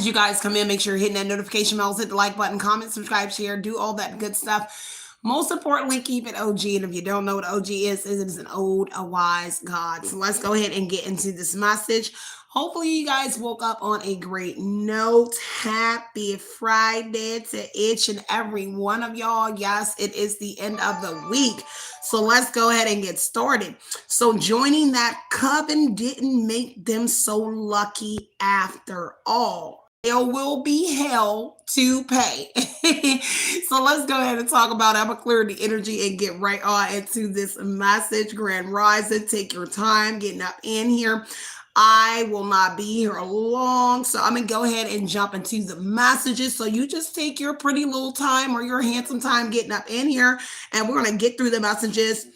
As you guys come in, make sure you're hitting that notification bell, hit the like button, comment, subscribe, share, do all that good stuff. Most importantly, keep it OG. And if you don't know what OG is, it is an old, a wise God. So let's go ahead and get into this message. Hopefully, you guys woke up on a great note. Happy Friday to each and every one of y'all. Yes, it is the end of the week. So let's go ahead and get started. So joining that coven didn't make them so lucky after all. There will be hell to pay. So let's go ahead and talk about it. I'm going to clear the energy and get right on into this message. Grand Rising, take your time getting up in here. I will not be here long, so I'm going to go ahead and jump into the messages. So you just take your pretty little time or your handsome time getting up in here, and we're going to get through the messages,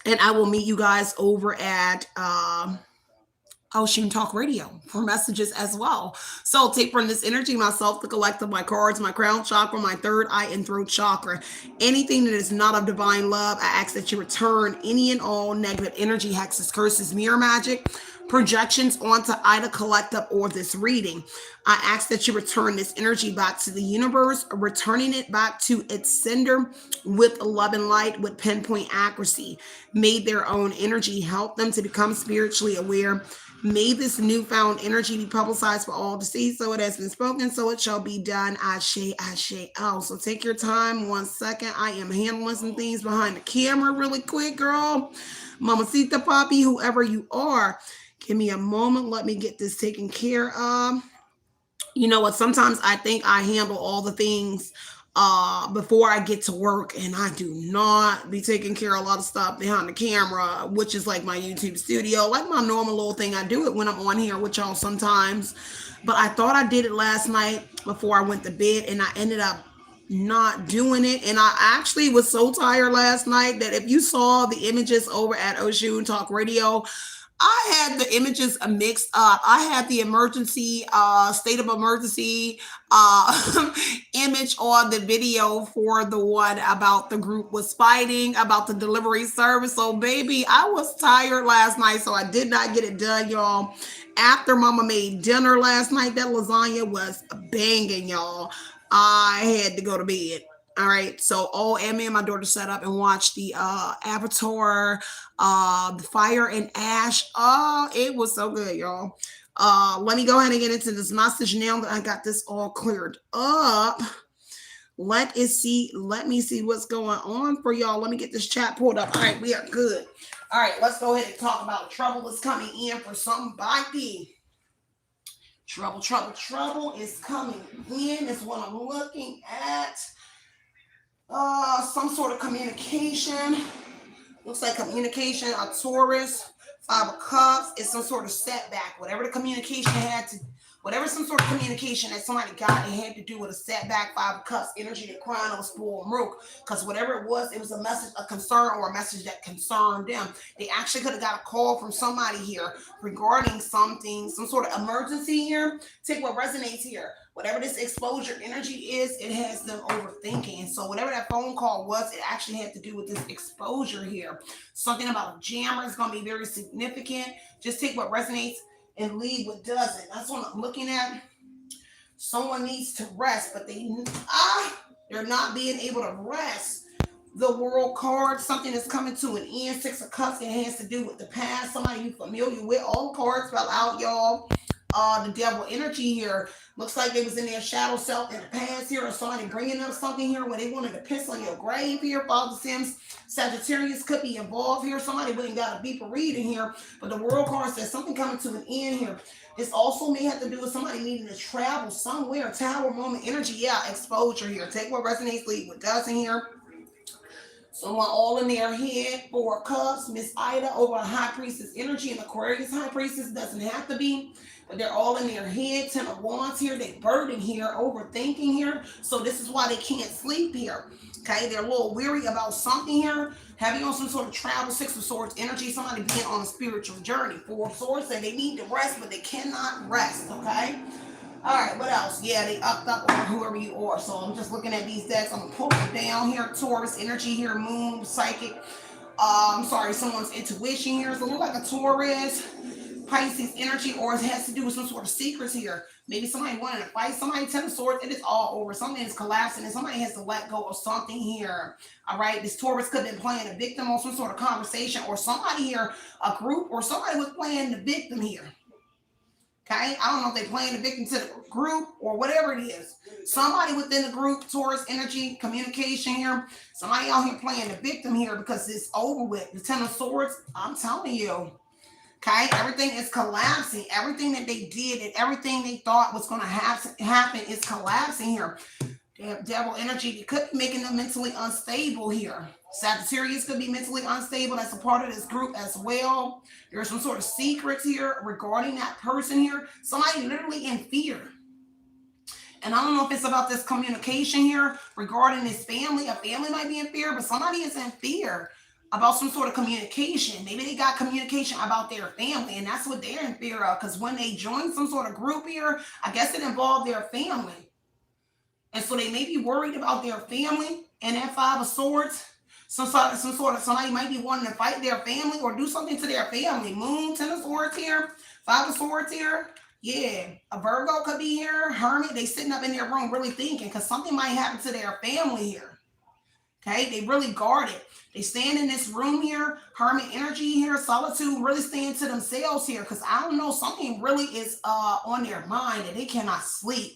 and I will meet you guys over at Oshun Talk Radio for messages as well. So take from this energy, myself, the collective, my cards, my crown chakra, my third eye and throat chakra. Anything that is not of divine love, I ask that you return any and all negative energy, hexes, curses, mirror magic, projections onto either collective or this reading. I ask that you return this energy back to the universe, returning it back to its sender with love and light, with pinpoint accuracy. May their own energy help them to become spiritually aware. May this newfound energy be publicized for all to see. So it has been spoken, so it shall be done. Ashe, ashe, oh. So take your time. 1 second. I am handling some things behind the camera really quick, girl. Mamacita, Poppy, whoever you are. Give me a moment. Let me get this taken care of. You know what? Sometimes I think I handle all the things before I get to work, and I do not be taking care of a lot of stuff behind the camera, which is like my YouTube studio, like my normal little thing. I do it when I'm on here with y'all sometimes, but I thought I did it last night before I went to bed, and I ended up not doing it. And I actually was so tired last night that if you saw the images over at Oshun Talk Radio, I had the images mixed up. I had the emergency, state of emergency image on the video for the one about the group was fighting, about the delivery service. So, baby, I was tired last night, so I did not get it done, y'all. After Mama made dinner last night, that lasagna was banging, y'all. I had to go to bed. All right, so me and my daughter sat up and watched the Avatar, the Fire and Ash. Oh, it was so good, y'all. Let me go ahead and get into this message now that I got this all cleared up. Let me see what's going on for y'all. Let me get this chat pulled up. All right, we are good. All right, let's go ahead and talk about trouble that's coming in for somebody. Trouble is coming in is what I'm looking at. Some sort of communication. Looks like communication, a Taurus, 5 of Cups. It's some sort of setback. Whatever the communication whatever some sort of communication that somebody got, it had to do with a setback. 5 of Cups energy that crying on spoiled milk. Because whatever it was a message, a concern, or a message that concerned them. They actually could have got a call from somebody here regarding something, some sort of emergency here. Take what resonates here. Whatever this exposure energy is, it has them overthinking. So whatever that phone call was, it actually had to do with this exposure here. Something about a jammer is going to be very significant. Just take what resonates and leave what doesn't. That's what I'm looking at. Someone needs to rest, but they're not being able to rest. The World card, something is coming to an end. 6 of Cups, it has to do with the past. Somebody you familiar with. All the cards fell out, y'all. The devil energy here looks like they was in their shadow self in the past here, or somebody bringing up something here where they wanted to piss on your grave here. Father Sims, Sagittarius could be involved here. Somebody wouldn't got a beeper reading here, but the World card says something coming to an end here. This also may have to do with somebody needing to travel somewhere. Tower moment energy, yeah, exposure here. Take what resonates, leave what doesn't here. Someone all in their head. 4 of Cups, Miss Ida over a High Priestess energy, and Aquarius High Priestess doesn't have to be, but they're all in their head. 10 of Wands here, they burden here, overthinking here. So this is why they can't sleep here. Okay, they're a little weary about something here. Having on some sort of travel. 6 of Swords energy, somebody being on a spiritual journey. 4 of Swords say they need to rest, but they cannot rest. Okay. All right, what else? Yeah, they upped up on whoever you are. So I'm just looking at these decks. I'm going to pull them down here. Taurus energy here, Moon, Psychic. I'm sorry, someone's intuition here. So it looks like a Taurus. Pisces energy, or it has to do with some sort of secrets here. Maybe somebody wanted to fight somebody. Ten of Swords, it is all over. Something is collapsing and somebody has to let go of something here. All right, this Taurus could have been playing a victim on some sort of conversation, or somebody here, a group, or somebody was playing the victim here. Okay, I don't know if they're playing the victim to the group or whatever it is. Somebody within the group, Taurus energy, communication here. Somebody out here playing the victim here because it's over with. The Ten of Swords, I'm telling you. Okay, everything is collapsing. Everything that they did and everything they thought was going to happen is collapsing here. They have devil energy. It could be making them mentally unstable here. Sagittarius could be mentally unstable. That's a part of this group as well. There's some sort of secrets here regarding that person here. Somebody literally in fear. And I don't know if it's about this communication here regarding this family. A family might be in fear, but somebody is in fear about some sort of communication. Maybe they got communication about their family, and that's what they're in fear of. Because when they join some sort of group here, I guess it involved their family. And so they may be worried about their family. And that Five of Swords, somebody might be wanting to fight their family or do something to their family. Moon, Ten of Swords here, Five of Swords here. Yeah, a Virgo could be here. Hermit, they sitting up in their room really thinking because something might happen to their family here. Okay, they really guard it. They stand in this room here. Hermit energy here. Solitude, really staying to themselves here because I don't know, something really is on their mind and they cannot sleep.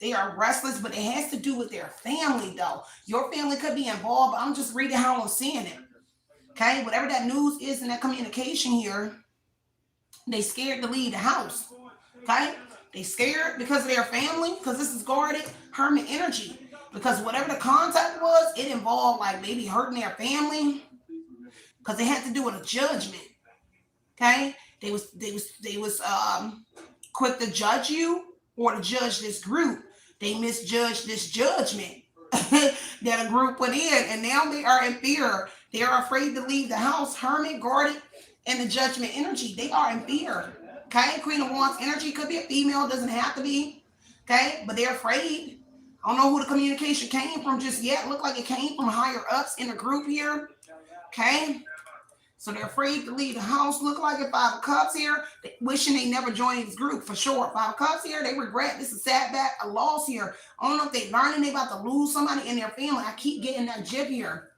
They are restless, but it has to do with their family, though. Your family could be involved, but I'm just reading how I'm seeing it. Okay, whatever that news is in that communication here, they scared to leave the house. Okay, they scared because of their family, because this is guarded Hermit energy. Because whatever the contact was, it involved like maybe hurting their family, because they had to do with a judgment. Okay, they was quick to judge you or to judge this group. They misjudged this judgment that a group put in, and now they are in fear. They are afraid to leave the house. Hermit, guarded, and the judgment energy. They are in fear. Okay, Queen of Wands energy could be a female, doesn't have to be. Okay, but they're afraid. I don't know who the communication came from just yet. Look like it came from higher ups in the group here. Okay, so they're afraid to leave the house. Look like it. Five of Cups here. Wishing they never joined this group for sure. Five of Cups here. They regret. This is setback, a loss here. I don't know if they're learning they about to lose somebody in their family. I keep getting that jib here.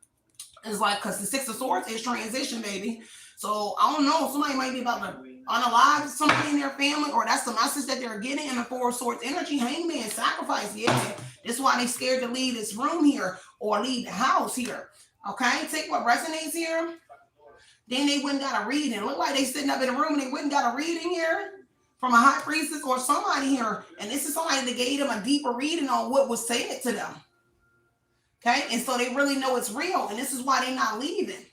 It's like, because the Six of Swords is transition, baby. So I don't know. Somebody might be about to unalive somebody in their family, or that's the message that they're getting in the Four of Swords energy. Hangman, sacrifice. Yeah. This is why they scared to leave this room here or leave the house here. Okay. Take what resonates here. Then they wouldn't got a reading. Look like they sitting up in a room and they wouldn't got a reading here from a high priestess or somebody here. And this is somebody that gave them a deeper reading on what was said to them. Okay. And so they really know it's real. And this is why they're not leaving.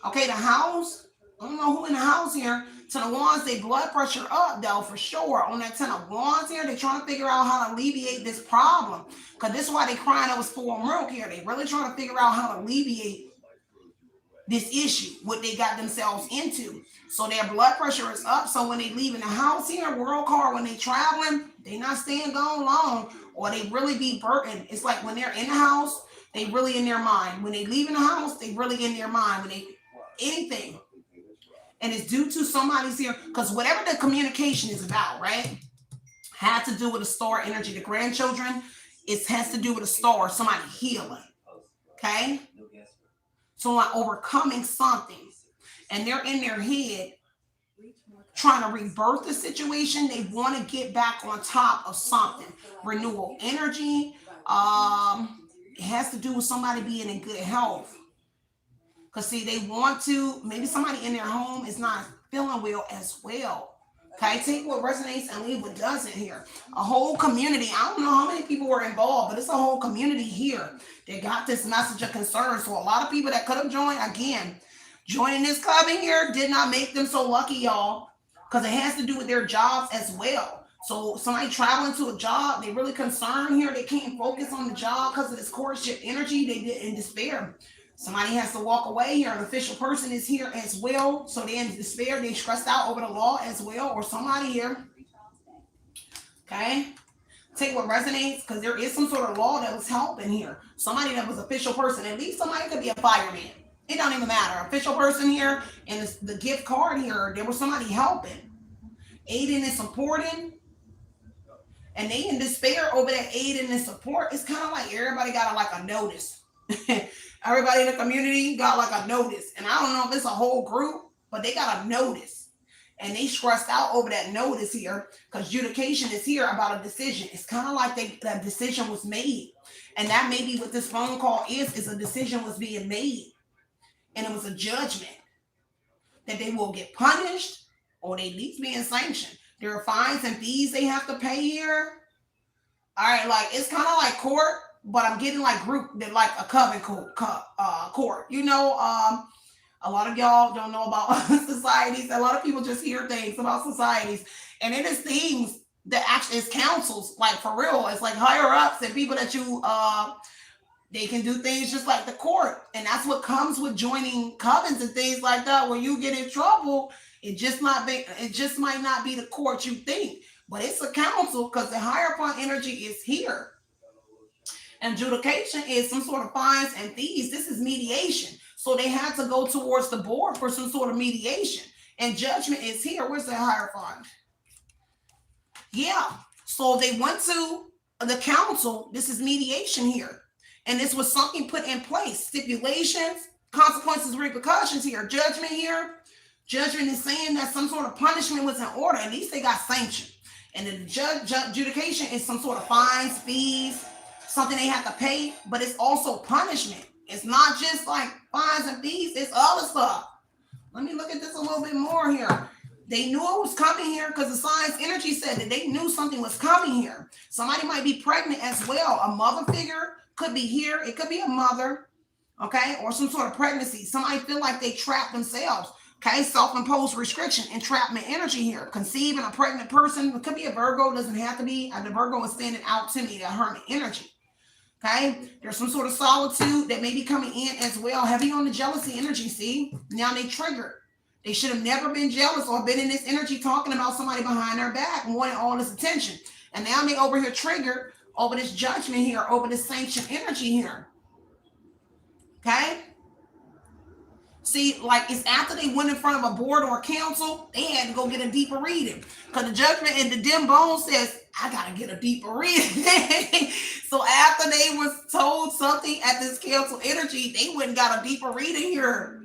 Okay. The house, I don't know who in the house here. To the Wands, they blood pressure up though, for sure. On that Ten of Wands here, they're trying to figure out how to alleviate this problem. Because this is why they crying over spoiled milk here. They really trying to figure out how to alleviate this issue, what they got themselves into. So their blood pressure is up. So when they leaving the house here, world card, when they traveling, they not staying gone long, or they really be burdened. It's like when they're in the house, they really in their mind. When they leaving the house, they really in their mind. When they anything. And it's due to somebody's here, because whatever the communication is about, right? Had to do with a star energy. The grandchildren, it has to do with a star, somebody healing. Okay? Someone overcoming something. And they're in their head trying to rebirth the situation. They want to get back on top of something. Renewal energy. It has to do with somebody being in good health. Because see, they want to, maybe somebody in their home is not feeling well as well. Okay, take what resonates and leave what doesn't here. A whole community. I don't know how many people were involved, but it's a whole community here. They got this message of concern. So a lot of people that could have joined, again, joining this Coven here did not make them so lucky, y'all, because it has to do with their jobs as well. So somebody traveling to a job, they really concerned here. They can't focus on the job because of this courtship energy. They did in despair. Somebody has to walk away here. An official person is here as well. So they're in despair. They stressed out over the law as well, or somebody here. Okay. Take what resonates, because there is some sort of law that was helping here. Somebody that was official person. At least somebody could be a fireman. It don't even matter. Official person here, and the gift card here, there was somebody helping. aiding and supporting, and they in despair over that aiding and support. It's kind of like everybody got a notice. Everybody in the community got like a notice, and I don't know if it's a whole group, but they got a notice, and they stressed out over that notice here because adjudication is here about a decision. It's kind of like that decision was made, and that may be what this phone call is a decision was being made, and it was a judgment that they will get punished or they at least being sanctioned. There are fines and fees they have to pay here. All right, like it's kind of like court, but I'm getting like group that like a coven court. You know, a lot of y'all don't know about societies. A lot of people just hear things about societies, and it is things that actually is councils, like for real. It's like higher ups and people that you they can do things just like the court, and that's what comes with joining covens and things like that. When you get in trouble, it just might not be the court you think, but it's a council because the higher point energy is here. And adjudication is some sort of fines and fees. This is mediation, so they had to go towards the board for some sort of mediation. And judgment is here. Where's the higher fund? Yeah, so they went to the council. This is mediation here. And this was something put in place, stipulations, consequences, repercussions here, judgment here. Judgment is saying that some sort of punishment was in order. At least they got sanctioned. And the adjudication is some sort of fines, fees, something they have to pay, but it's also punishment. It's not just like fines and fees, it's other stuff. Let me look at this a little bit more here. They knew it was coming here because the science energy said that they knew something was coming here. Somebody might be pregnant as well. A mother figure could be here. It could be a mother, okay, or some sort of pregnancy. Somebody feel like they trapped themselves, okay, self-imposed restriction, entrapment energy here. Conceiving a pregnant person. It could be a Virgo, doesn't have to be. The Virgo is standing out to me, the hermit energy, okay. There's some sort of solitude that may be coming in as well. Heavy on the jealousy energy, see? Now they triggered. They should have never been jealous or been in this energy talking about somebody behind their back and wanting all this attention. And now they over here triggered over this judgment here, over this sanctioned energy here. Okay? See, like it's after they went in front of a board or a council, they had to go get a deeper reading. Because the judgment in the dim bone says, I got to get a deeper reading. So after they was told something at this council energy, they went and got a deeper reading here.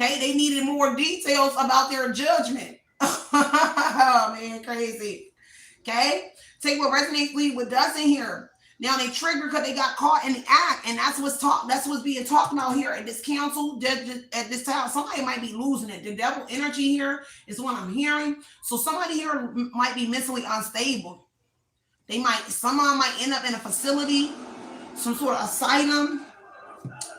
Okay, they needed more details about their judgment. Oh man, crazy. Okay, take what resonates, leave what doesn't here. Now they trigger because they got caught in the act, and that's what's being talked about here at this council at this time. Somebody might be losing it. The devil energy here is what I'm hearing. So somebody here might be mentally unstable. Someone might end up in a facility, some sort of asylum.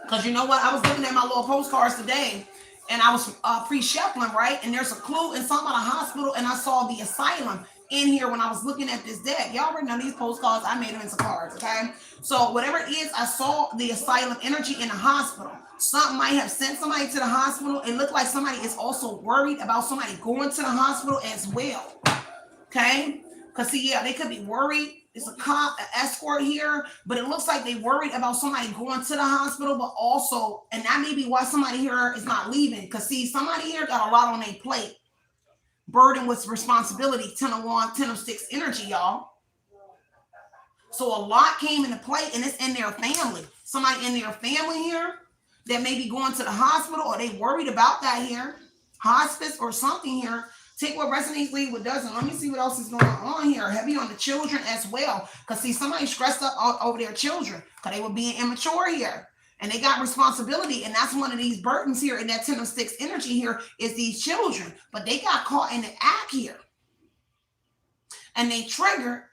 Because you know what? I was looking at my little postcards today, and I was pre-shuffling, right? And there's a clue in some of the hospital, and I saw the asylum in here when I was looking at this deck. Y'all already know these postcards. I made them into cards, okay? So whatever it is, I saw the asylum energy in the hospital. Something might have sent somebody to the hospital. It looked like somebody is also worried about somebody going to the hospital as well, okay? Because see, yeah, they could be worried. It's a cop, an escort here, but it looks like they worried about somebody going to the hospital, but also, and that may be why somebody here is not leaving. Because see, somebody here got a lot on their plate. Burden with responsibility, 10 of Wands, 10 of 6 energy, y'all. So a lot came into play, and it's in their family. Somebody in their family here that may be going to the hospital, or they worried about that here. Hospice or something here. Take what resonates, leave what doesn't. Let me see what else is going on here. Heavy on the children as well. Because see, somebody stressed up over their children because they were being immature here. And they got responsibility. And that's one of these burdens here in that 10 of 6 energy here is these children. But they got caught in the act here. And they triggered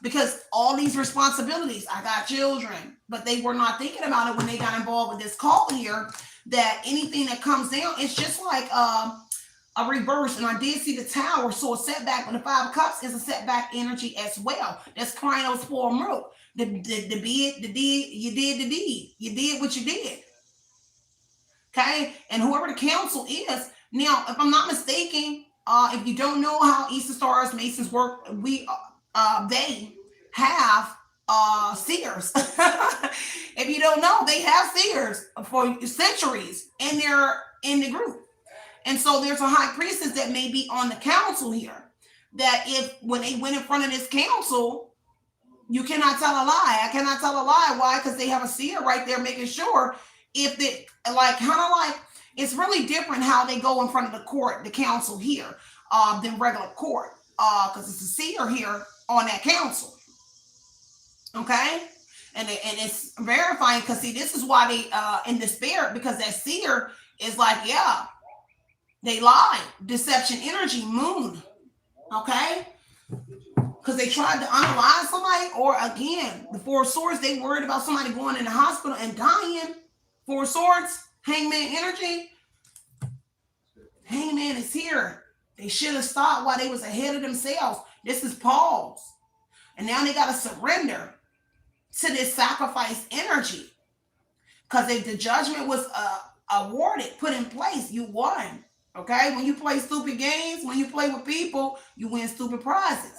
because all these responsibilities. I got children. But they were not thinking about it when they got involved with this call here. That anything that comes down, it's just like a reverse. And I did see the tower. So a setback with the 5 of cups is a setback energy as well. That's Chronos for a root. You did the deed. You did what you did. Okay? And whoever the council is, now, if I'm not mistaken, if you don't know how Eastern Stars Masons work, they have seers. If you don't know, they have seers for centuries in the group. And so there's a high priestess that may be on the council here. that if when they went in front of this council, you cannot tell a lie. I cannot tell a lie. Why? Because they have a seer right there making sure if they like kind of like it's really different how they go in front of the court, the council here, than regular court. Because it's a seer here on that council. Okay? And it's verifying because see, this is why they in the spirit, because that seer is like, yeah, they lie. Deception energy, moon. Okay? Because they tried to unalive somebody, or again, the Four of Swords, they worried about somebody going in the hospital and dying. Four of Swords, hangman energy. Hangman is here. They should have stopped while they was ahead of themselves. This is pause. And now they got to surrender to this sacrifice energy. Because if the judgment was awarded, put in place, you won. Okay? When you play stupid games, when you play with people, you win stupid prizes.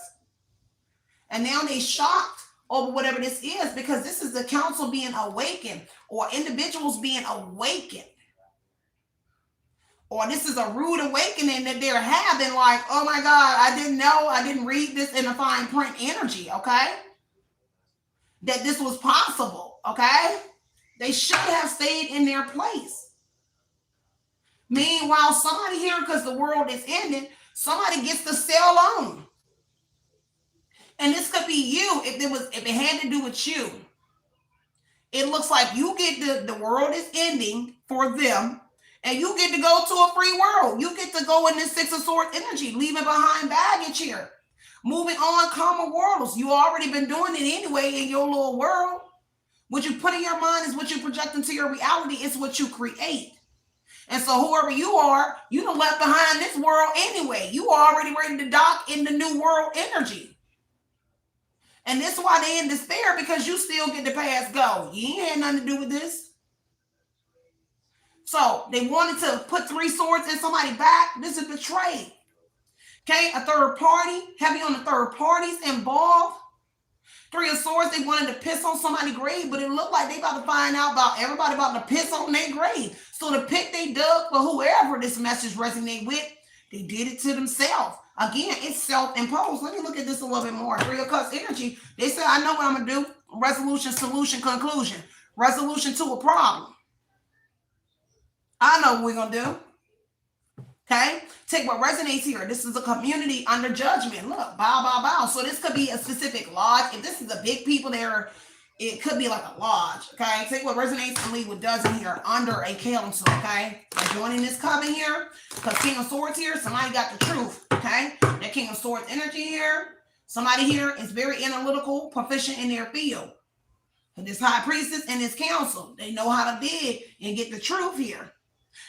And now they shocked over whatever this is, because this is the council being awakened, or individuals being awakened. Or this is a rude awakening that they're having, like, oh my God, I didn't know, I didn't read this in the fine print energy, okay? That this was possible, okay? They should have stayed in their place. Meanwhile, somebody here, because the world is ending, somebody gets to sail on. And this could be you if it had to do with you. It looks like you get the world is ending for them, and you get to go to a free world. You get to go in this Six of Swords energy, leaving behind baggage here. Moving on, karma worlds. You already been doing it anyway in your little world. What you put in your mind is what you project into your reality. It's what you create. And so whoever you are, you done left behind this world anyway. You already ready to dock in the new world energy. And this is why they in despair, because you still get the pass go. You ain't had nothing to do with this. So they wanted to put 3 swords in somebody's back. This is betrayed. Okay, a third party, heavy on the third parties involved. 3 of Swords, they wanted to piss on somebody's grave, but it looked like they about to find out about everybody about to piss on their grave. So the pit they dug for whoever this message resonate with, they did it to themselves. Again, it's self-imposed. Let me look at this a little bit more. 3 of Cups energy. They said, I know what I'm going to do. Resolution, solution, conclusion. Resolution to a problem. I know what we're going to do. Okay? Take what resonates here. This is a community under judgment. Look, bow, bow, bow. So this could be a specific lodge. If this is a big people there, it could be like a lodge. Okay? Take what resonates and leave what doesn't here under a council. Okay? I'm joining this coven here because King of Swords here, somebody got the truth. Okay? That King of Swords energy here. Somebody here is very analytical, proficient in their field. And this High Priestess and this council, they know how to dig and get the truth here.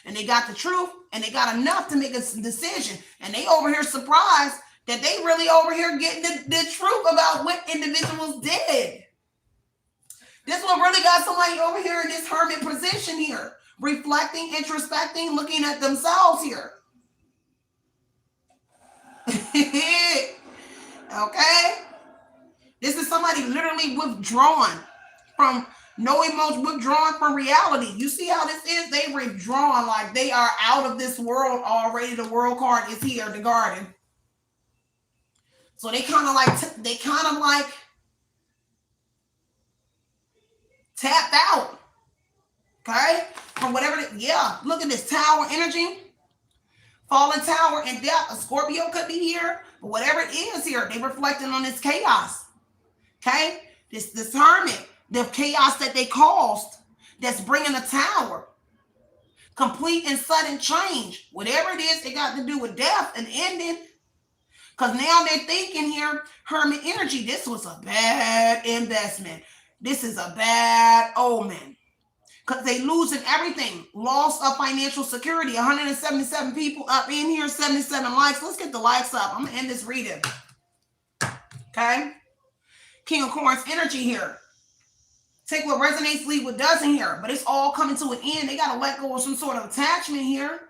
And they got the truth, and they got enough to make a decision. And they over here surprised that they really over here getting the truth about what individuals did. This one really got somebody over here in this hermit position here, reflecting, introspecting, looking at themselves here. Okay? This is somebody literally withdrawn from no emotion, withdrawn from reality. You see how this is? They withdrawn, like they are out of this world already. The world card is here, the garden. So they kind of like, tapped out. Okay? From whatever, yeah. Look at this tower energy. Fallen tower and death. A Scorpio could be here. But whatever it is here, they reflecting on this chaos. Okay? This hermit. The chaos that they caused that's bringing a tower. Complete and sudden change. Whatever it is, it got to do with death and ending. Because now they're thinking here, hermit energy, this was a bad investment. This is a bad omen. Because they losing everything. Loss of financial security. 177 people up in here, 77 likes. Let's get the likes up. I'm going to end this reading. Okay? King of Coins energy here. Take what resonates, leave what doesn't here. But it's all coming to an end. They got to let go of some sort of attachment here.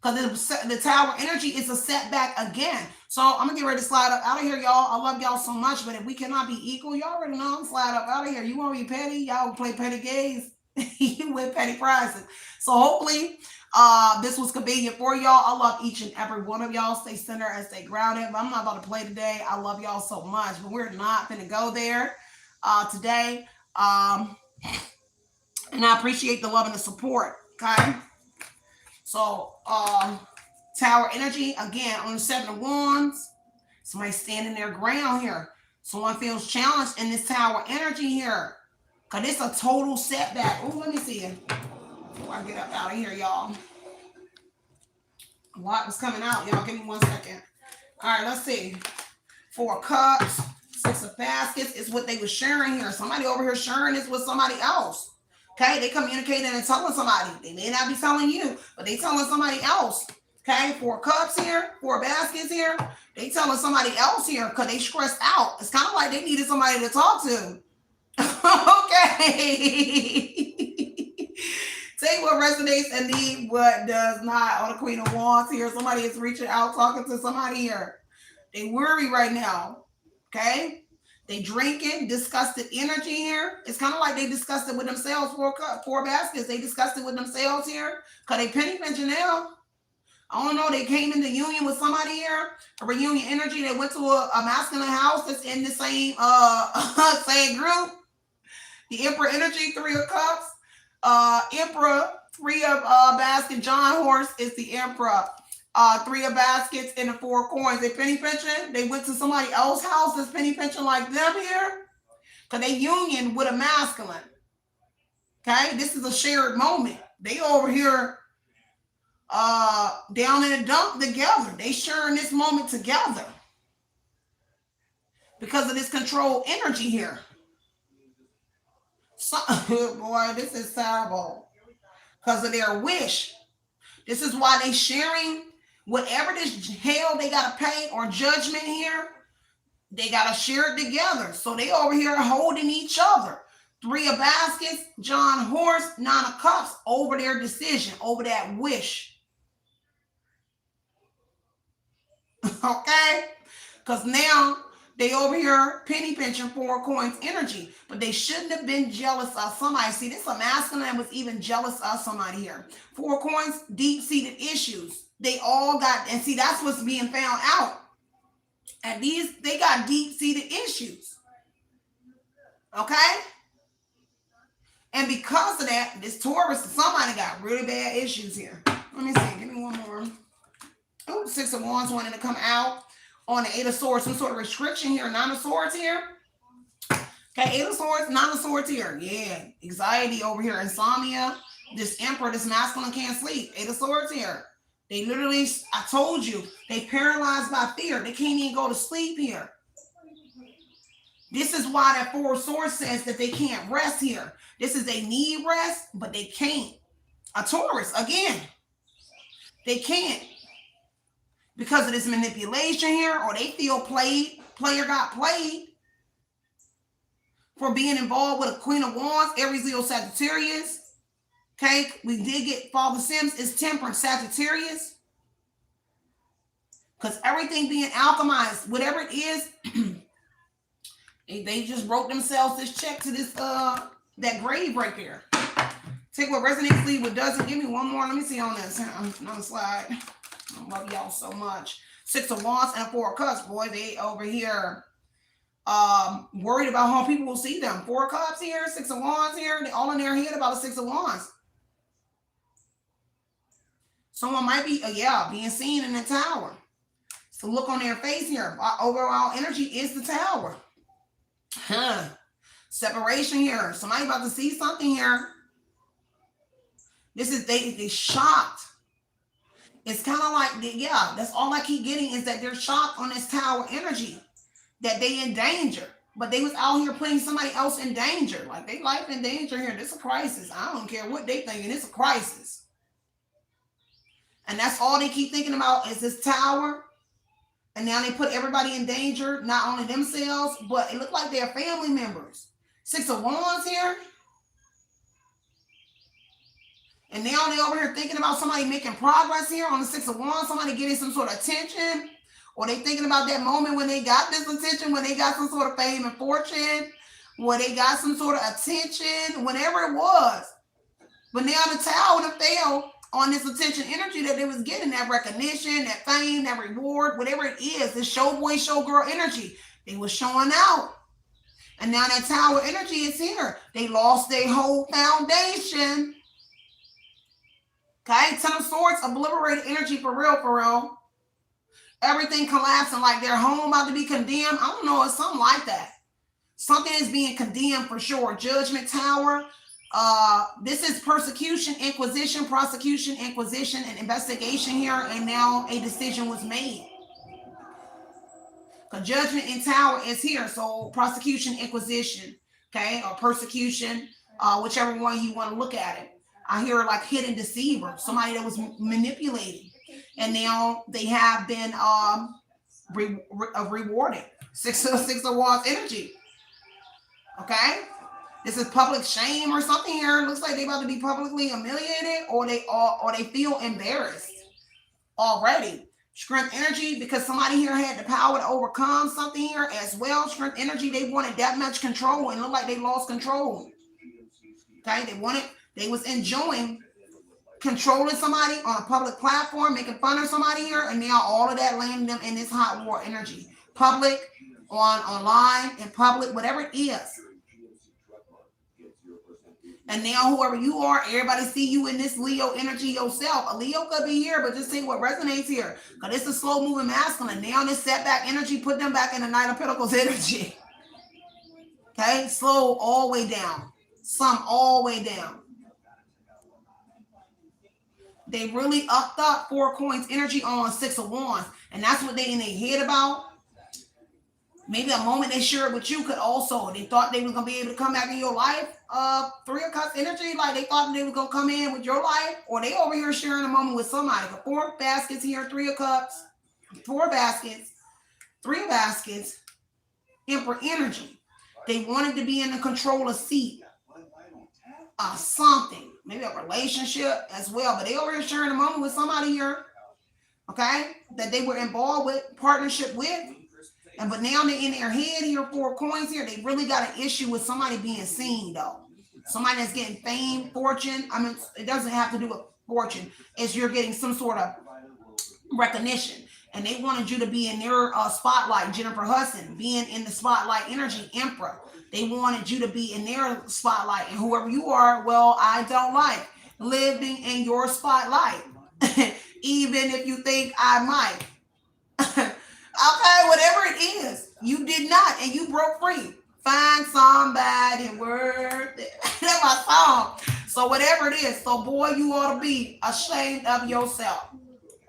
Because the tower energy is a setback again. So I'm going to get ready to slide up out of here, y'all. I love y'all so much. But if we cannot be equal, y'all already know I'm slide up out of here. You want to be petty? Y'all play petty games. You win petty prizes. So hopefully this was convenient for y'all. I love each and every one of y'all. Stay centered and stay grounded. But I'm not about to play today. I love y'all so much, but we're not going to go there today. Um, and I appreciate the love and the support. Okay. So Tower Energy, again, on the Seven of Wands. Somebody standing their ground here. Someone feels challenged in this Tower Energy here. Because it's a total setback. Oh, let me see it. Before I get up out of here, y'all. A lot was coming out. Y'all, give me 1 second. All right, let's see. 4 Cups, 6 of Baskets is what they were sharing here. Somebody over here sharing this with somebody else. Okay, they communicating and telling somebody. They may not be telling you, but they telling somebody else. Okay, 4 Cups here, 4 Baskets here. They telling somebody else here because they stressed out. It's kind of like they needed somebody to talk to. Okay. Take what resonates and leave what does not. On the Queen of Wands here, somebody is reaching out, talking to somebody here. They worry right now. Okay. They drinking, disgusted energy here. It's kind of like they discussed it with themselves. 4 Baskets. They discussed it with themselves here because they penny pinching now. I don't know. They came into union with somebody here. A reunion energy. They went to a masculine house that's in the same same group. The Emperor energy, 3 of Cups. Emperor, 3 of Baskets. John Horse is the Emperor. 3 of Baskets and the 4 coins. They penny pinching. They went to somebody else's house that's penny pinching like them here. Because they union with a masculine. Okay, this is a shared moment. They over here down in the dump together. They sharing this moment together. Because of this control energy here. So, boy, this is terrible. Because of their wish. This is why they sharing whatever this hell they got to pay or judgment here. They got to share it together. So they over here holding each other. 3 of Baskets, John Horse, 9 of Cups over their decision, over that wish. Okay? Because now they over here penny pinching 4 coins energy, but they shouldn't have been jealous of somebody. See, this is a masculine that was even jealous of somebody here. 4 coins, deep-seated issues. They all got, and see, that's what's being found out. And they got deep-seated issues. Okay? And because of that, this Taurus, somebody got really bad issues here. Let me see. Give me one more. Oh, 6 of Wands wanting to come out. On the 8 of Swords, some sort of restriction here. 9 of Swords here. Okay, 8 of Swords, 9 of Swords here. Yeah, anxiety over here. Insomnia. This Emperor, this masculine can't sleep. 8 of Swords here. They literally, I told you, they paralyzed by fear. They can't even go to sleep here. This is why that 4 of Swords says that they can't rest here. This is they need rest, but they can't. A Taurus, again, they can't. Because of this manipulation here, or they feel player got played for being involved with a Queen of Wands, Aries, Leo, Sagittarius. Okay, we did get Father Sims is Temperance, Sagittarius. Because everything being alchemized, whatever it is, they just wrote themselves this check to this that grave right there. Take what resonates, leave what doesn't. Give me one more. Let me see on this. On the slide. I love y'all so much. 6 of Wands and 4 of Cups. Boy, they over here worried about how people will see them. 4 of Cups here, 6 of Wands here. They all in their head about the 6 of Wands. Someone might be, being seen in the Tower. So look on their face here. Overall energy is the Tower. Separation here. Somebody about to see something here. This is, they shocked. It's kind of like, that's all I keep getting is that they're shocked on this Tower energy, that they in danger. But they was out here putting somebody else in danger. Like, they life in danger here. This is a crisis. I don't care what they thinking. It's a crisis. And that's all they keep thinking about is this Tower. And now they put everybody in danger, not only themselves, but it looked like they're family members. 6 of Wands here. And now they over here thinking about somebody making progress here on the 6 of Wands, somebody getting some sort of attention, or they thinking about that moment when they got this attention, when they got some sort of fame and fortune, when they got some sort of attention, whatever it was. But now the Tower done fell on this attention energy that they was getting, that recognition, that fame, that reward, whatever it is, this showboy, showgirl energy. They was showing out. And now that Tower energy is here. They lost their whole foundation. Okay, Ten of Swords, obliterated energy for real, for real. Everything collapsing, like their home about to be condemned. I don't know, it's something like that. Something is being condemned for sure. Judgment Tower. This is persecution, inquisition, prosecution, inquisition, and investigation here. And now a decision was made. The judgment in Tower is here. So prosecution, inquisition, okay, or persecution, whichever one you want to look at it. I hear like hidden deceiver, somebody that was manipulating, and now they have been rewarded. Six of Wands energy. Okay, this is public shame or something here. It looks like they about to be publicly humiliated, or they feel embarrassed already. Strength energy, because somebody here had the power to overcome something here as well. Strength energy, they wanted that much control and looked like they lost control. Okay, they was enjoying controlling somebody on a public platform, making fun of somebody here, and now all of that landing them in this hot war energy. Public, online, in public, whatever it is. And now whoever you are, everybody see you in this Leo energy yourself. A Leo could be here, but just see what resonates here. Because it's a slow moving masculine. Now this setback energy, put them back in the Knight of Pentacles energy. Okay, slow all the way down. Some all the way down. They really upped up 4 coins energy on 6 of Wands. And that's what they in their head about. Maybe a moment they shared with you could also, they thought they was going to be able to come back in your life. 3 of Cups energy, like they thought they was going to come in with your life, or they over here sharing a moment with somebody. 4 baskets here, 3 of Cups, 4 baskets, 3 baskets, Emperor energy. They wanted to be in the controller seat of something, maybe a relationship as well, but they over here sharing a moment with somebody here, okay, that they were involved with, partnership with. But now they're in their head here, 4 coins here. They really got an issue with somebody being seen, though. Somebody that's getting fame, fortune. I mean, it doesn't have to do with fortune. It's you're getting some sort of recognition. And they wanted you to be in their spotlight. Jennifer Hudson, being in the spotlight energy, Emperor. They wanted you to be in their spotlight. And whoever you are, well, I don't like living in your spotlight. Even if you think I might. Okay, whatever it is, you did not, and you broke free. Find somebody worth it. That's my song. So whatever it is, so boy, you ought to be ashamed of yourself.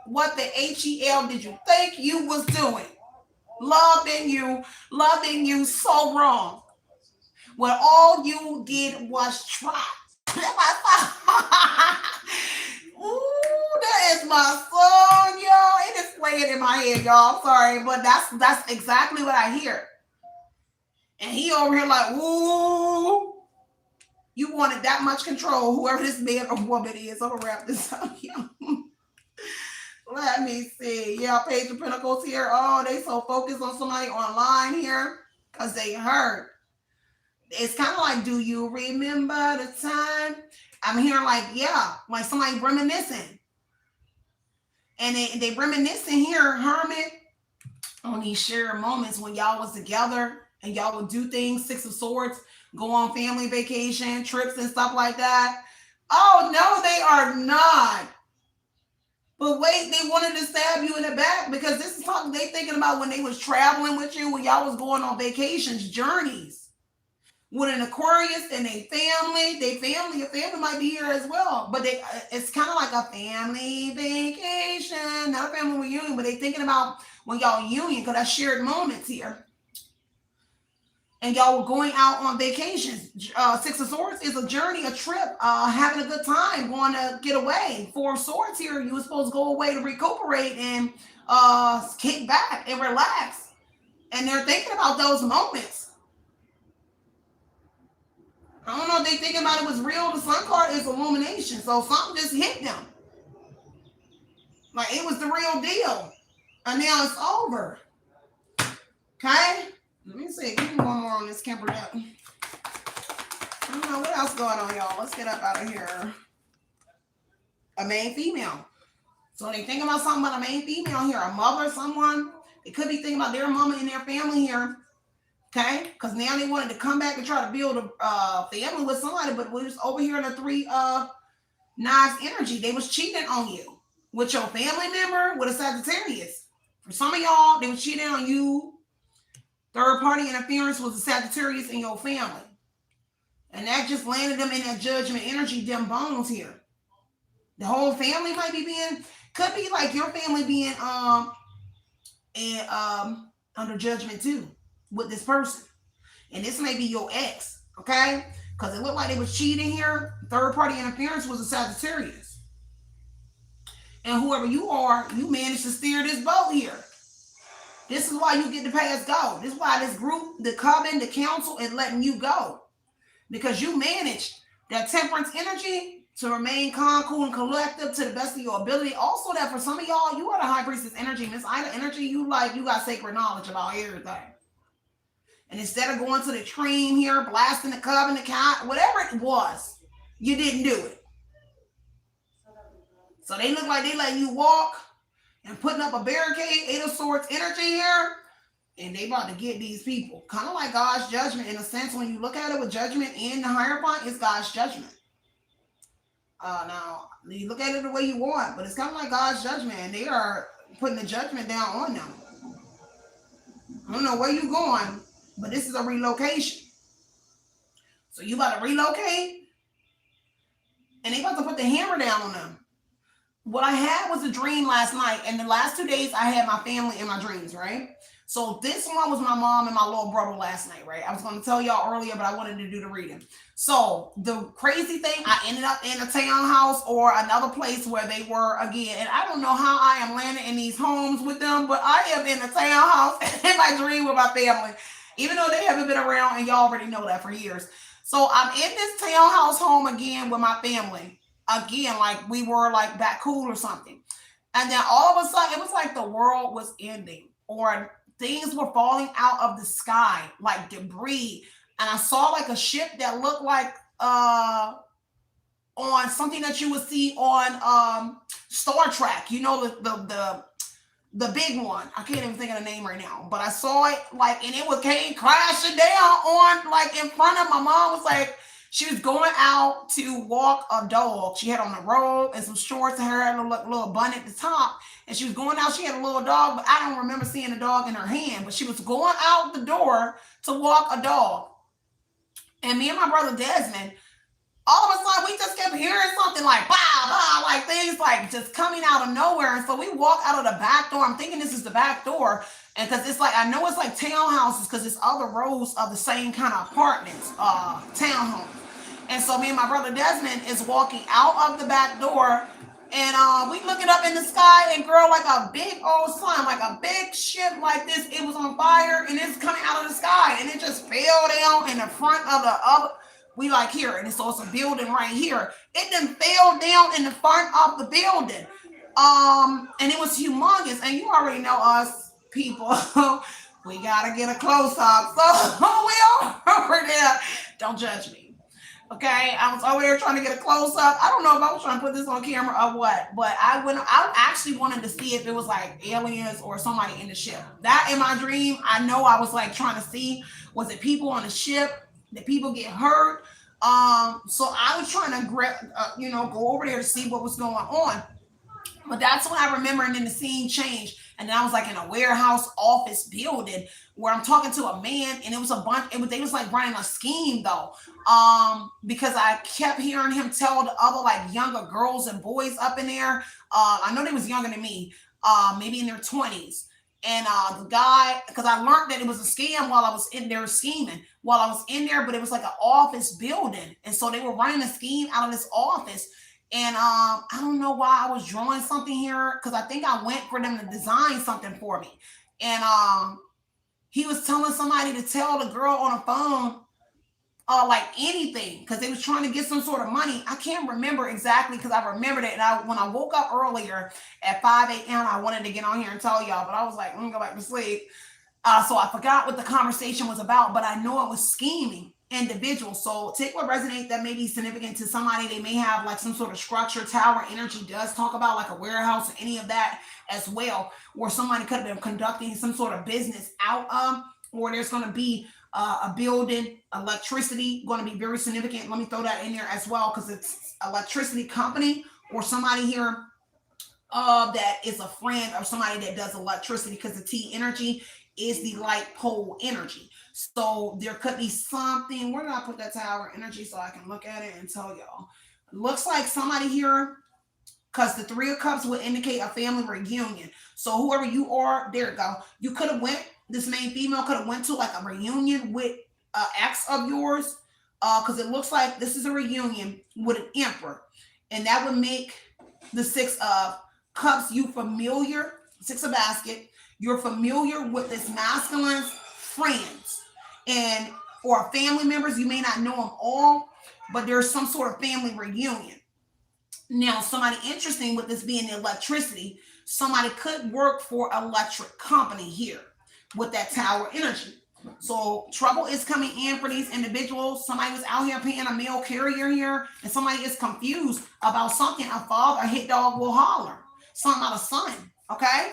What the H3LL did you think you was doing? Loving you so wrong. When all you did was try. That's my song. Ooh, that is my song, y'all. It is playing in my head, y'all. I'm sorry, but that's exactly what I hear. And he over here like, ooh, you wanted that much control, whoever this man or woman is. I'm gonna wrap this up, y'all. Let me see. Yeah, Page of Pentacles here. Oh, they so focused on somebody online here because they hurt. It's kind of like, do you remember the time? I'm hearing like, yeah, like somebody reminiscing. And they reminiscing here, Hermit, on these shared moments when y'all was together and y'all would do things, 6 of Swords, go on family vacation, trips and stuff like that. Oh, no, they are not. But wait, they wanted to stab you in the back because this is something they thinking about when they was traveling with you, when y'all was going on vacations, journeys. With an Aquarius and a family, your family might be here as well. But it's kind of like a family vacation, not a family reunion, but they thinking about when y'all union, because that's shared moments here. And y'all were going out on vacations. 6 of Swords is a journey, a trip, having a good time, going to get away. 4 of Swords here, you were supposed to go away to recuperate and kick back and relax. And they're thinking about those moments. I don't know if they thinking about it was real. The Sun card is illumination. So something just hit them. Like it was the real deal. And now it's over. Okay? Let me see. Give me one more on this camper. I don't know what else going on, y'all. Let's get up out of here. A main female. So they think about something about a main female here, a mother, someone. They could be thinking about their mama and their family here. Okay, because now they wanted to come back and try to build a family with somebody, but we was over here in the three knives energy. They was cheating on you with your family member with a Sagittarius. For some of y'all, they was cheating on you. Third party interference was a Sagittarius in your family, and that just landed them in that judgment energy, them bones here. The whole family might be being, could be like your family being and under judgment too with this person. And this may be your ex, okay? Because it looked like they was cheating here. Third party interference was a Sagittarius. And whoever you are, you managed to steer this boat here. This is why you get to pass go. This is why this group, the Coven, the council is letting you go. Because you managed that temperance energy to remain calm, cool, and collective to the best of your ability. Also, that for some of y'all, you are the high priestess energy, Miss Ida energy. You got sacred knowledge about everything. And instead of going to the extreme here, blasting the Coven, the cat, whatever it was, you didn't do it. So they look like they letting you walk and putting up a barricade, Eight of Swords energy here. And they about to get these people. Kind of like God's judgment in a sense. When you look at it with judgment in the Hierophant, it's God's judgment. Now, you look at it the way you want, but it's kind of like God's judgment, and they are putting the judgment down on them. I don't know where you're going, but this is a relocation. So you about to relocate, and they about to put the hammer down on them. What I had was a dream last night, and the last 2 days I had my family in my dreams, right? So this one was my mom and my little brother last night, right? I was going to tell y'all earlier, but I wanted to do the reading. So the crazy thing, I ended up in a townhouse or another place where they were again. And I don't know how I am landing in these homes with them, but I am in a townhouse in my dream with my family, even though they haven't been around, and y'all already know that for years. So I'm in this townhouse home again with my family. Again, like we were like back cool or something. And then all of a sudden, it was like the world was ending, or things were falling out of the sky, like debris. And I saw like a ship that looked like on something that you would see on Star Trek, you know, the big one. I can't even think of the name right now, but I saw it like, and it came crashing down on like in front of my mom. Was like, she was going out to walk a dog. She had on a robe and some shorts and her had a little bun at the top. And she was going out. She had a little dog, but I don't remember seeing the dog in her hand. But she was going out the door to walk a dog. And me and my brother Desmond, all of a sudden, we just kept hearing something like, bah, bah, like things like just coming out of nowhere. And so we walk out of the back door. I'm thinking this is the back door. And because it's like, I know it's like townhouses because it's other rows of the same kind of apartments, townhomes. And so me and my brother Desmond is walking out of the back door, and we looking up in the sky, and girl, like a big old sun, like a big ship like this, it was on fire, and it's coming out of the sky, and it just fell down in the front of the other. We like here, and so it's a building right here. It then fell down in the front of the building, and it was humongous. And you already know us people. We gotta get a close up. So we over there. Don't judge me. Okay, I was over there trying to get a close up. I don't know if I was trying to put this on camera or what, but I actually wanted to see if it was like aliens or somebody in the ship. That in my dream, I know I was like trying to see, was it people on the ship? Did people get hurt? So I was trying to go over there to see what was going on. But that's when I remember, and then the scene changed. And then I was like in a warehouse office building where I'm talking to a man, and it was a bunch, they was like running a scheme though. Because I kept hearing him tell the other like younger girls and boys up in there. I know they was younger than me, maybe in their 20s. And the guy, because I learned that it was a scam while I was in there scheming while I was in there, but it was like an office building. And so they were running a scheme out of this office. And I don't know why I was drawing something here, because I think I went for them to design something for me. And he was telling somebody to tell the girl on the phone like anything, because they was trying to get some sort of money. I can't remember exactly, because I remembered it. And when I woke up earlier at 5 a.m., I wanted to get on here and tell y'all, but I was like, I'm going to go back to sleep. So I forgot what the conversation was about, but I know it was scheming. individual. So take what resonates that may be significant to somebody. They may have like some sort of structure. Tower energy does talk about like a warehouse or any of that as well, or somebody could have been conducting some sort of business out of, or there's going to be a building, electricity going to be very significant. Let me throw that in there as well, because it's electricity company or somebody here that is a friend of somebody that does electricity, because the T energy is the light pole energy. So there could be something. Where did I put that tower energy so I can look at it and tell y'all? Looks like somebody here, because the Three of Cups would indicate a family reunion. So whoever you are, there you go. You could have went, this main female could have went to like a reunion with an ex of yours, because it looks like this is a reunion with an emperor. And that would make the Six of Cups you familiar, Six of Basket, you're familiar with this masculine's friends and or family members. You may not know them all, but there's some sort of family reunion. Now, somebody interesting with this being the electricity, somebody could work for electric company here with that tower energy. So trouble is coming in for these individuals. Somebody was out here paying a mail carrier here, and somebody is confused about something. A father, a hit dog will holler. Something about a son, okay?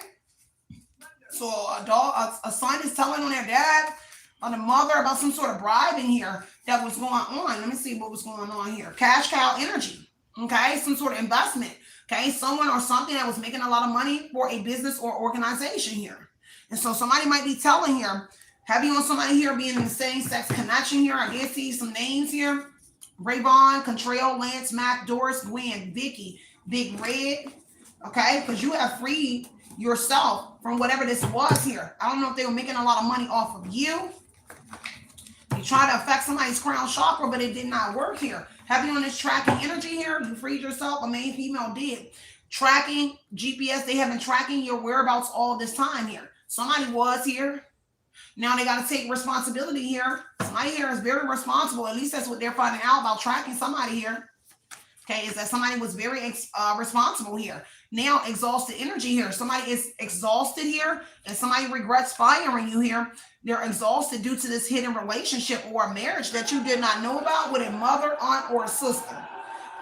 So a son is telling on their dad, on the mother, about some sort of bribing here that was going on. Let me see what was going on here. Cash cow energy, okay? Some sort of investment, okay? Someone or something that was making a lot of money for a business or organization here. And so somebody might be telling here, heavy on somebody here being in the same sex connection here. I did see some names here. Rayvon, Contrail, Lance, Mac, Doris, Gwen, Vicky, Big Red, okay? Because you have freed yourself from whatever this was here. I don't know if they were making a lot of money off of you. You tried to affect somebody's crown chakra, but it did not work here. Heavy on this tracking energy here. You freed yourself. A main female did. Tracking, GPS, they have been tracking your whereabouts all this time here. Somebody was here. Now they got to take responsibility here. Somebody here is very responsible. At least that's what they're finding out about tracking somebody here. Okay, is that somebody was very responsible here. Now, exhausted energy here. Somebody is exhausted here, and somebody regrets firing you here. They're exhausted due to this hidden relationship or a marriage that you did not know about with a mother, aunt, or a sister.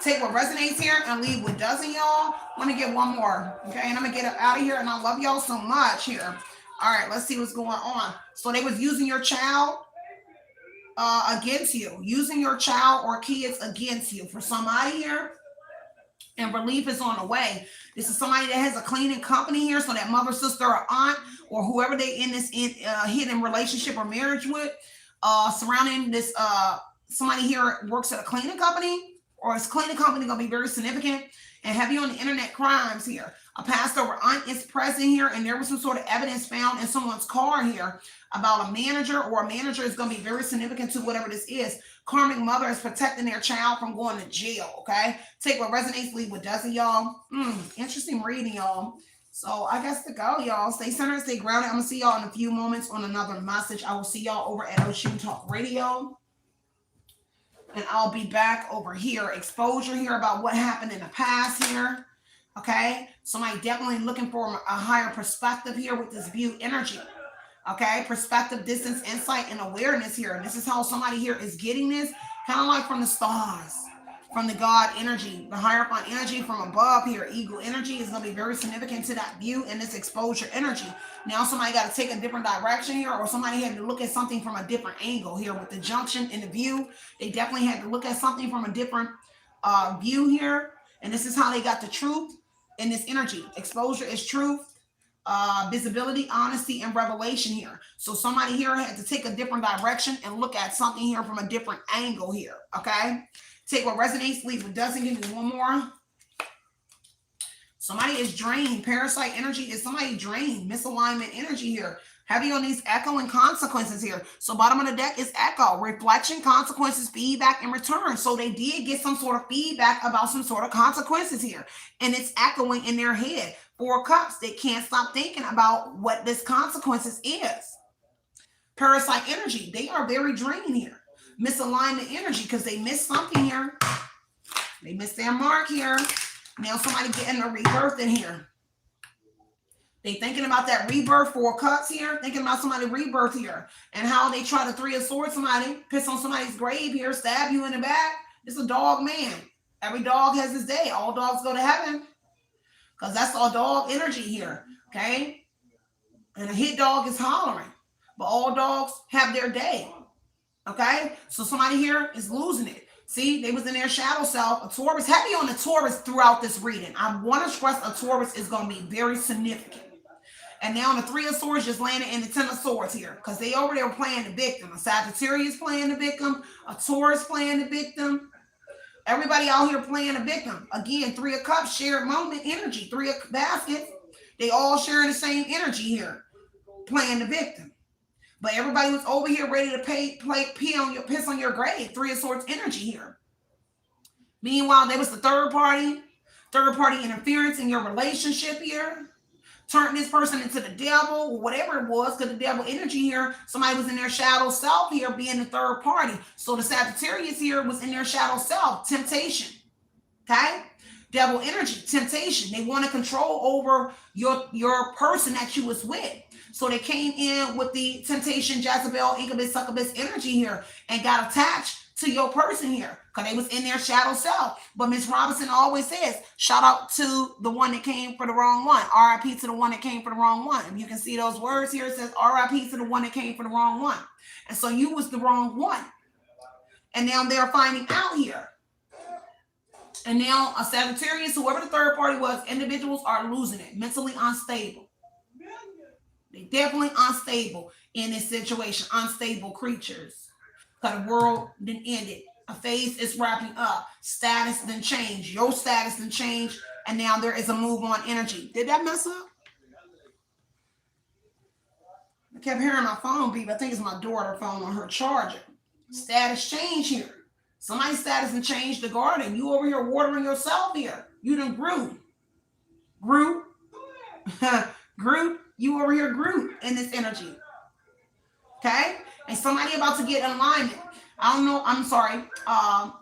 Take what resonates here and leave what doesn't, y'all. Let me get one more, okay? And I'm going to get out of here, and I love y'all so much here. All right, let's see what's going on. So they was using your child against you, using your child or kids against you for somebody here, and relief is on the way. This is somebody that has a cleaning company here, so that mother, sister, or aunt, or whoever they in this hidden relationship or marriage with, surrounding this, somebody here works at a cleaning company, or his cleaning company gonna be very significant. And heavy on the internet crimes here. A pastor or aunt is present here, and there was some sort of evidence found in someone's car here about a manager, or a manager is going to be very significant to whatever this is. Karmic mother is protecting their child from going to jail, okay? Take what resonates, leave what doesn't, y'all. Interesting reading, y'all. So I guess to go, y'all. Stay centered, stay grounded. I'm going to see y'all in a few moments on another message. I will see y'all over at Oshun Talk Radio. And I'll be back over here. Exposure here about what happened in the past here. Okay. Somebody definitely looking for a higher perspective here with this view energy. Okay. Perspective, distance, insight, and awareness here. And this is how somebody here is getting this. Kind of like from the stars, from the God energy, the Hierophant energy from above here. Eagle energy is going to be very significant to that view and this exposure energy. Now somebody got to take a different direction here, or somebody had to look at something from a different angle here with the junction and the view. They definitely had to look at something from a different view here. And this is how they got the truth in this energy. Exposure is truth, visibility, honesty, and revelation here. So somebody here had to take a different direction and look at something here from a different angle here. Okay. Take what resonates, leave what doesn't. Give me one more. Somebody is drained. Parasite energy is somebody drained. Misalignment energy here. Heavy on these echo and consequences here. So bottom of the deck is echo, reflection, consequences, feedback, and return. So they did get some sort of feedback about some sort of consequences here. And it's echoing in their head. Four Cups. They can't stop thinking about what this consequences is. Parasite energy. They are very drained here. Misalignment energy because they missed something here. They missed their mark here. Now somebody getting a rebirth in here. They thinking about that rebirth, 4 cups here, thinking about somebody rebirth here, and how they try to 3 of swords somebody, piss on somebody's grave here, stab you in the back. It's a dog man. Every dog has his day. All dogs go to heaven, because that's all dog energy here, okay? And a hit dog is hollering, but all dogs have their day, okay? So somebody here is losing it. See, they was in their shadow self. A Taurus, heavy on the Taurus throughout this reading. I want to stress a Taurus is going to be very significant. And now the 3 of Swords just landed in the 10 of Swords here, because they over there playing the victim. A Sagittarius playing the victim. A Taurus playing the victim. Everybody out here playing the victim. Again, 3 of Cups, shared moment energy. 3 of Baskets, they all sharing the same energy here, playing the victim. But everybody was over here ready to piss on your grave. 3 of Swords energy here. Meanwhile, there was the third party interference in your relationship here. Turn this person into the devil, or whatever it was, because the devil energy here, somebody was in their shadow self here, being the third party. So the Sagittarius here was in their shadow self, temptation. Okay? Devil energy, temptation. They want to control over your person that you was with. So they came in with the temptation, Jezebel, incubus, succubus energy here, and got attached to your person here, because they was in their shadow self. But Miss Robinson always says, shout out to the one that came for the wrong one. RIP to the one that came for the wrong one. If you can see those words here, it says RIP to the one that came for the wrong one. And so you was the wrong one. And now they're finding out here. And now a Sagittarius, whoever the third party was, individuals are losing it, mentally unstable. They definitely unstable in this situation, unstable creatures. Because the world then ended. A phase is wrapping up. Status then changed. Your status then changed. And now there is a move on energy. Did that mess up? I kept hearing my phone beep. I think it's my daughter's phone on her charger. Status change here. Somebody's status and changed the garden. You over here watering yourself here. You done grew. Grew. Grew. You over here grew in this energy. Okay? And somebody about to get alignment. I don't know. I'm sorry.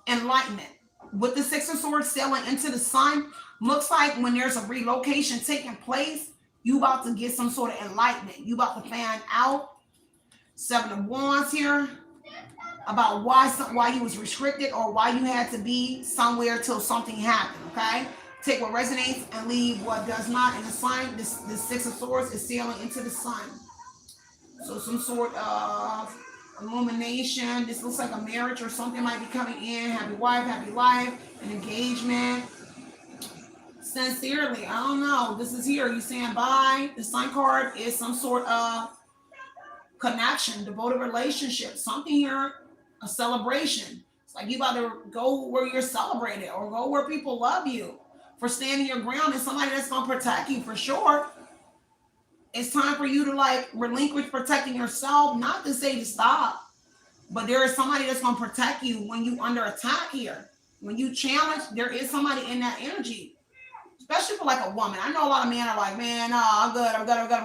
Enlightenment. With the 6 of Swords sailing into the sun, looks like when there's a relocation taking place, you about to get some sort of enlightenment. You about to find out. 7 of Wands here. About why you was restricted, or why you had to be somewhere till something happened. Okay? Take what resonates and leave what does not. In the sun, this 6 of Swords is sailing into the sun. So some sort of illumination. This looks like a marriage or something might be coming in. Happy wife, happy life, an engagement. Sincerely, I don't know. This is here. You saying bye. The Sun card is some sort of connection, devoted relationship. Something here, a celebration. It's like you about to go where you're celebrated, or go where people love you for standing your ground, and somebody that's going to protect you for sure. It's time for you to like relinquish protecting yourself. Not to say to stop, but there is somebody that's going to protect you when you under attack here. When you challenge, there is somebody in that energy, especially for like a woman. I know a lot of men are like, man, no, I'm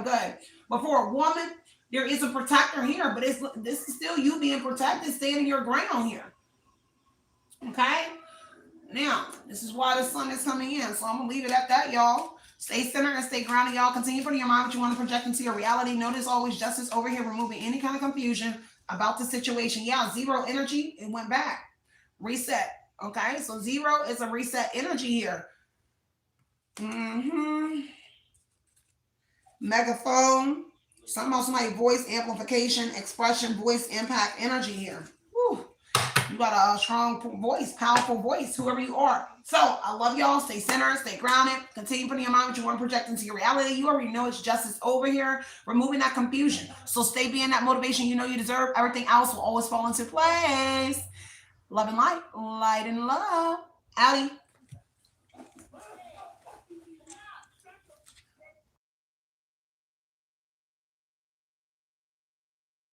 good. But for a woman, there is a protector here, but this is still you being protected, standing your ground here. Okay? Now, this is why the sun is coming in. So I'm going to leave it at that, y'all. Stay centered and stay grounded, y'all. Continue putting your mind what you want to project into your reality. Notice always justice over here, removing any kind of confusion about the situation. Yeah, 0 energy, it went back. Reset. Okay, so 0 is a reset energy here. Megaphone. Something about somebody voice amplification, expression, voice impact energy here. Whew. You got a strong voice, powerful voice, whoever you are. So I love y'all. Stay centered, stay grounded. Continue putting your mind what you want to project into your reality. You already know it's justice over here, removing that confusion. So stay being that motivation you know you deserve. Everything else will always fall into place. Love and light, light and love. Allie.